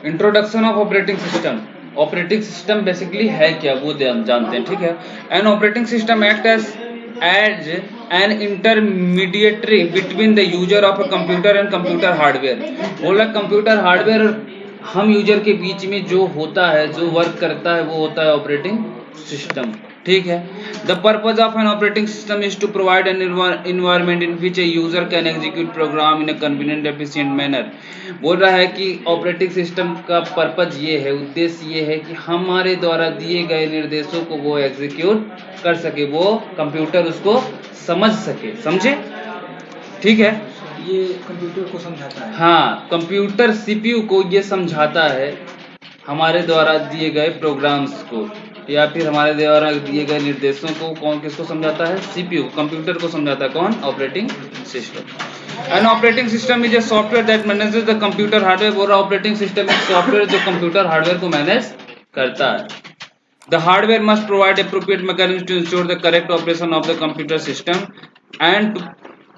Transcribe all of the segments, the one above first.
Introduction of operating system. Operating system basically है क्या वो हम जानते हैं, ठीक है। An operating system act as an intermediary between the user of a computer and computer hardware. बोला कंप्यूटर हार्डवेयर और हम यूजर के बीच में जो होता है, जो वर्क करता है, वो होता है ऑपरेटिंग सिस्टम, ठीक है। The purpose of an operating system is to provide an environment in which a user can execute program in a convenient efficient manner. बोल रहा है कि ऑपरेटिंग सिस्टम का पर्पज ये है, उद्देश्य ये है कि हमारे द्वारा दिए गए निर्देशों को वो एग्जीक्यूट कर सके, वो कंप्यूटर उसको समझ सके, समझे, ठीक है। ये कंप्यूटर को समझाता है। हाँ, कंप्यूटर सीपीयू को ये समझाता है हमारे द्वारा दिए गए प्रोग्राम्स को, या फिर हमारे द्वारा दिए गए निर्देशों को। कौन किसको समझाता है? सीपीयू, कंप्यूटर को समझाता है। कौन? Operating system. N operating system is a software that manages the computer hardware. बोल रहा ऑपरेटिंग सिस्टम एक सॉफ्टवेयर जो कंप्यूटर हार्डवेयर को मैनेज करता है। The hardware must provide appropriate mechanisms to ensure the correct operation of the computer system and to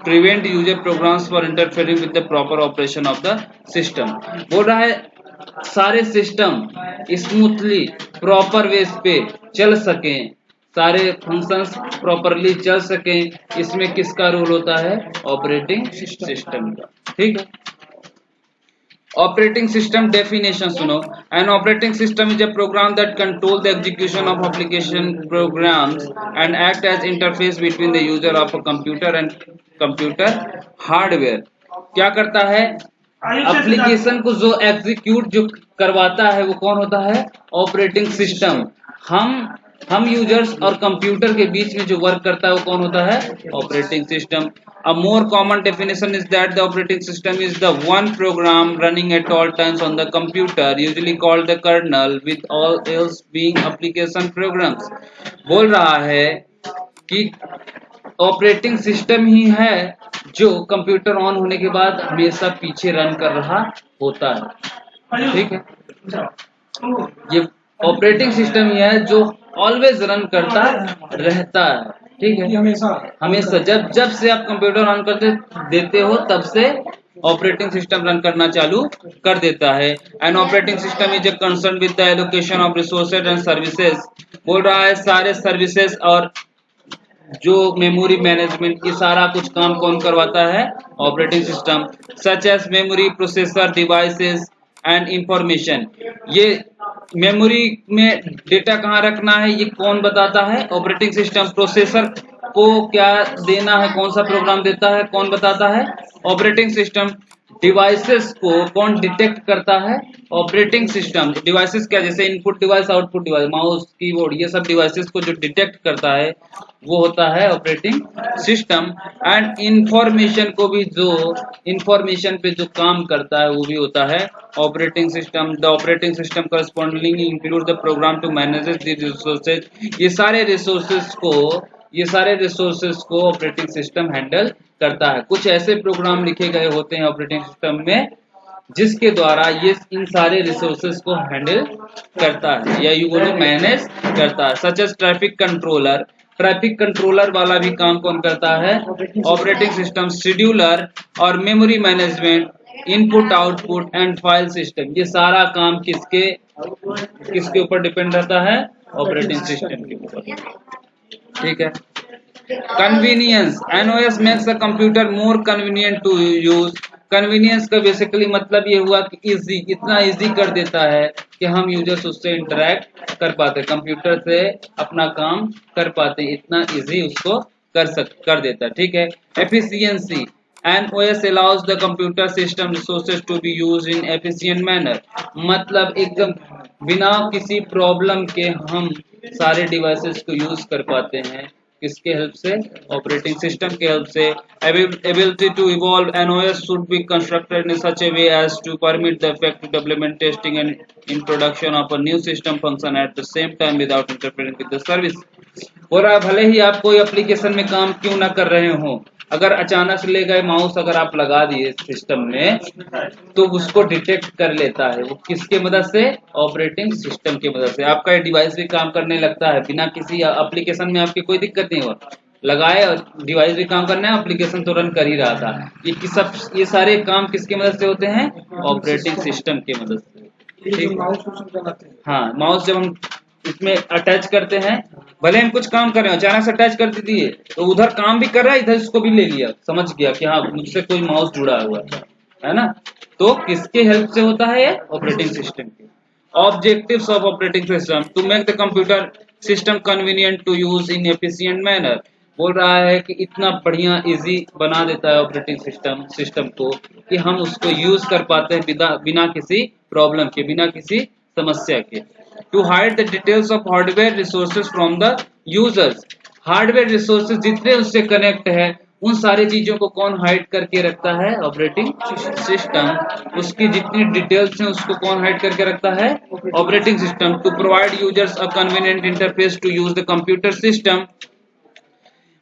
prevent user programs for interfering with the proper operation of the system। बोल रहा है सारे system smoothly proper veg पे चल सकें, सारे functions properly चल सकें, इसमें किसका रोल होता है? ऑपरेटिंग सिस्टम का, ठीक है। ऑपरेटिंग सिस्टम डेफिनेशन सुनो। An operating system is a program that control the execution of application programs and act as interface between the user of a computer and computer hardware. क्या करता है? Application को जो execute जो करवाता है वो कौन होता है? Operating system. हम यूजर्स और कंप्यूटर के बीच में जो वर्क करता है वो कौन होता है? Operating system. A more common definition is that the operating system is the one program running at all times on the computer, usually called the kernel, with all else being application programs। बोल रहा है कि operating system ही है जो computer on होने के बाद हमेशा पीछे रन कर रहा होता है, ठीक है। ये ऑपरेटिंग सिस्टम ही है जो ऑलवेज रन करता रहता है, ठीक है। हमेशा जब से आप कंप्यूटर ऑन करते देते हो तब से ऑपरेटिंग सिस्टम रन करना चालू कर देता है। An operating system is a concern with the allocation of resources and services. बोल रहा है सारे सर्विसेज और जो मेमोरी मैनेजमेंट, ये सारा कुछ काम कौन करवाता है? Operating system. Such as memory, processor, devices and information. ये मेमोरी में डेटा कहाँ रखना है ये कौन बताता है? Operating system. प्रोसेसर को क्या देना है, कौन सा प्रोग्राम देता है, कौन बताता है? Operating system. डिवाइसेस को कौन डिटेक्ट करता है? Operating system. डिवाइसेस क्या? जैसे input device, output device, mouse, keyboard, ये सब डिवाइसेस को जो डिटेक्ट करता है वो होता है ऑपरेटिंग सिस्टम। एंड इंफॉर्मेशन को भी, जो इंफॉर्मेशन पे जो काम करता है वो भी होता है operating system. The operating system correspondingly include the program to manage the resources. ये सारे रिसोर्सेज को ऑपरेटिंग सिस्टम हैंडल करता है। कुछ ऐसे प्रोग्राम लिखे गए होते हैं ऑपरेटिंग सिस्टम में जिसके द्वारा ये इन सारे रिसोर्सेज को हैंडल करता है या यू बोलो मैनेज करता है। Such as traffic controller. Traffic controller वाला भी काम कौन करता है? Operating system. शेड्यूलर और memory management, input output and file system, ये सारा काम किसके ऊपर डिपेंड रहता है? ऑपरेटिंग सिस्टम के ऊपर, ठीक है। Convenience. An OS makes the computer more convenient to use. Convenience का बेसिकली मतलब ये हुआ कि इजी, इतना इजी कर देता है कि हम यूजर्स उससे इंटरेक्ट कर पाते, कंप्यूटर से अपना काम कर पाते, इतना इजी उसको कर देता है, ठीक है। Efficiency. An OS allows the computer system resources to be used in efficient manner. मतलब एकदम बिना किसी प्रॉब्लम के हम सारे डिवाइसेस को यूज कर पाते हैं। किसके हेल्प से? ऑपरेटिंग सिस्टम के हेल्प से। Ability to evolve. An OS should be constructed in such a way as to permit the effective development, testing and introduction of a new system function at the same time without interfering with the service. और भले ही आप कोई application में काम क्यों ना कर रहे हो, अगर अचानक से ले गए माउस अगर आप लगा दिए सिस्टम में तो उसको डिटेक्ट कर लेता है। वो किसके मदद से? ऑपरेटिंग सिस्टम की मदद से। आपका ये डिवाइस भी काम करने लगता है बिना किसी एप्लीकेशन में, आपकी कोई दिक्कत नहीं हुआ, लगाए और डिवाइस भी काम करना है, एप्लीकेशन तो रन कर ही रहा था। ये सारे काम किसकी मदद से होते हैं? ऑपरेटिंग सिस्टम की मदद से, ये ठीक जो है। माउस को चलाते हैं। हाँ, माउस जब हम इसमें अटैच करते हैं, भले हम कुछ काम कर रहे हो, अचानक से अटैच कर दिए तो उधर काम भी कर रहा है, इधर इसको भी ले लिया, समझ गया कि हाँ मुझसे कोई माउस जुड़ा हुआ है ना। तो किसके हेल्प से होता है ये? ऑपरेटिंग सिस्टम के। Objectives of operating system to make the computer system convenient to use in efficient manner. बोल रहा है कि इतना बढ़िया इजी बना देता है ऑपरेटिंग सिस्टम को कि हम उसको यूज कर पाते हैं बिना किसी प्रॉब्लम के, बिना किसी समस्या के। To hide the details of hardware resources from the users. Hardware resources जितने उससे कनेक्ट है उन सारी चीजों को कौन हाइड करके रखता है? Operating system. उसकी जितनी डिटेल्स हैं उसको कौन हाइड करके रखता है? Operating system. To provide users a convenient interface to use the computer system.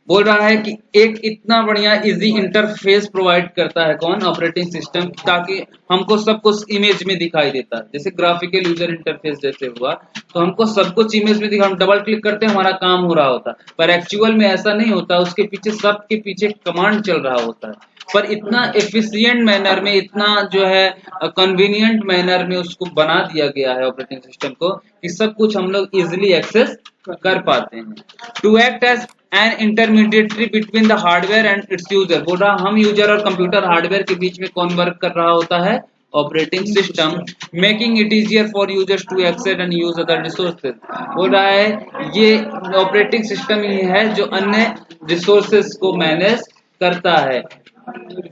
बोल रहा है कि एक इतना बढ़िया इजी इंटरफेस प्रोवाइड करता है कौन? ऑपरेटिंग सिस्टम, ताकि हमको सब कुछ इमेज में दिखाई देता है। जैसे ग्राफिकल यूजर इंटरफेस जैसे हुआ तो हमको सब कुछ इमेज में दिखा, हम डबल क्लिक करते हैं हमारा काम हो रहा होता, पर एक्चुअल में ऐसा नहीं होता, उसके पीछे सबके पीछे कमांड चल रहा होता है। पर इतना एफिशिएंट मैनर में, इतना जो है कन्वीनियंट मैनर में उसको बना दिया गया है ऑपरेटिंग सिस्टम को कि सब कुछ हम लोग इजिली एक्सेस कर पाते हैं। To act as an intermediary between the hardware and its user. बोल रहा हम यूजर और कंप्यूटर हार्डवेयर के बीच में कौन वर्क कर रहा होता है? Operating system. Making it easier for users to access and use other resources. बोल रहा है ये ऑपरेटिंग सिस्टम ही है जो अन्य रिसोर्सेज को मैनेज करता है,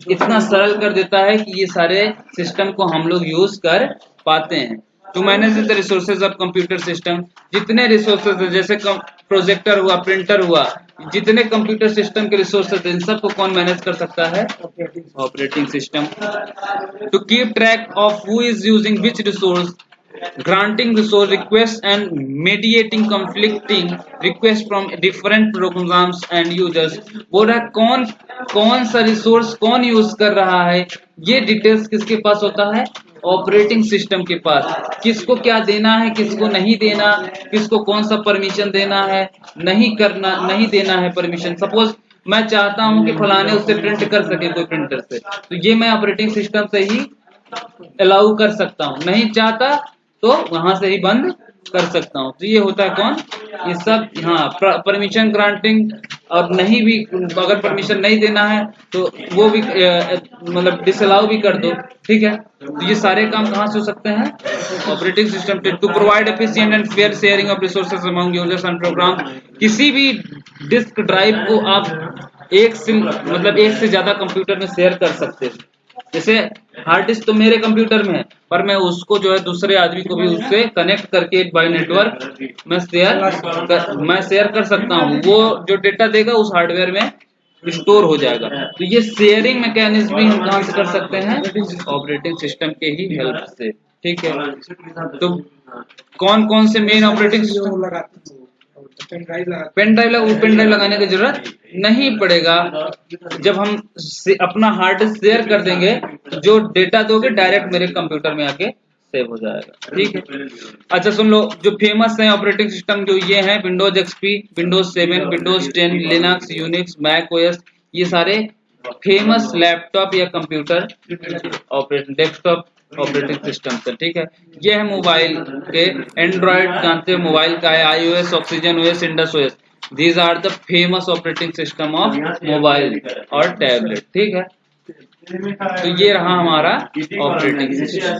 इतना सरल कर देता है कि ये सारे सिस्टम को हम लोग यूज कर पाते हैं। To manage the resources of computer system. जितने रिसोर्सेज है, जैसे प्रोजेक्टर हुआ, प्रिंटर हुआ, जितने कंप्यूटर सिस्टम के रिसोर्सेज इन सब को कौन मैनेज कर सकता है? Operating system. To keep track of who is using which resource, granting resource requests and mediating conflicting requests from different programs and users। बोल रहा है कौन सा रिसोर्स कौन यूज कर रहा है, ये डिटेल्स किसके पास होता है? ऑपरेटिंग सिस्टम के पास। किसको क्या देना है, किसको नहीं देना, किसको कौन सा परमिशन देना है, नहीं देना है परमिशन। सपोज मैं चाहता हूं कि फलाने उससे प्रिंट कर सके कोई प्रिंटर से, तो ये मैं ऑपरेटिंग सिस्टम से ही अलाउ कर सकता हूं, नहीं चाहता तो वहां से ही बंद कर सकता हूं। तो ये होता है कौन? ये सब, हाँ, परमिशन ग्रांटिंग। और नहीं भी, अगर परमिशन नहीं देना है तो वो भी मतलब डिसअलाउ भी कर दो, ठीक है। तो ये सारे काम कहाँ से हो सकते हैं? Operating system. To provide efficient and fair sharing of resources among users and program. किसी भी डिस्क ड्राइव को आप एक से ज्यादा कंप्यूटर में शेयर कर सकते हैं। जैसे हार्ड डिस्क तो मेरे कंप्यूटर में है, पर मैं उसको जो है दूसरे आदमी को भी उससे कनेक्ट करके बाय नेटवर्क मैं शेयर कर सकता हूँ। वो जो डेटा देगा उस हार्डवेयर में स्टोर हो जाएगा। तो ये शेयरिंग मैकेनिज्म भी हम कहाँ से कर सकते हैं? ऑपरेटिंग सिस्टम के ही हेल्प से, ठीक है। तो कौन कौन से main operating system? Pen drive लगाने की जरूरत नहीं पड़ेगा। जब हम अपना हार्ड डिस्क शेयर कर देंगे तो जो डेटा दोगे डायरेक्ट मेरे कंप्यूटर में आके सेव हो जाएगा, ठीक है। अच्छा सुन लो, जो फेमस है ऑपरेटिंग सिस्टम जो ये हैं, Windows XP, Windows 7, Windows 10, Linux, Unix, Mac OS, ये सारे फेमस लैपटॉप या computer operating desktop operating system से, ठीक है। ये है मोबाइल के, एंड्रॉइड जानते हो मोबाइल का है, iOS, Oxygen OS, Indus OS. These are the famous operating system of mobile और टैबलेट, ठीक है। तो ये रहा हमारा ऑपरेटिंग सिस्टम।